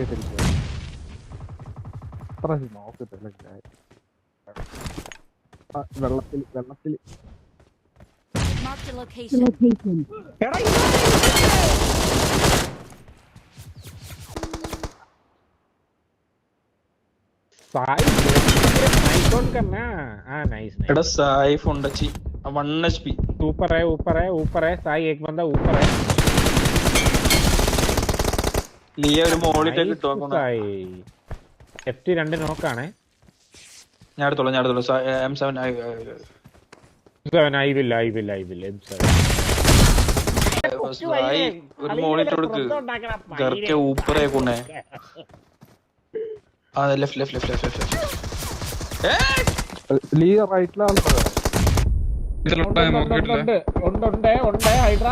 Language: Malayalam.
നോക്കിയിട്ടിരിക്കുക. അത്ര നോക്കത്തില്ല. വെള്ളത്തിൽ Marked a location. Sai nice on करना। हाँ नाइस एड़ा साई फोंडची 1 HP ऊपर है साई एक बंदा ऊपर है। लिया ഒരു മോളിലേക്ക് കിട്ടുവാ സായി FT 2 നോക്കാണേ ഞാൻ എടുത്തോളാം M7 I will M7 बस भाई ഒരു മോളിട്ട് കൊടുക്ക് घर के ऊपर है कौन है हां लेफ्ट ലീ റൈറ്റിലാണ്. ഉണ്ട് ഹൈഡ്ര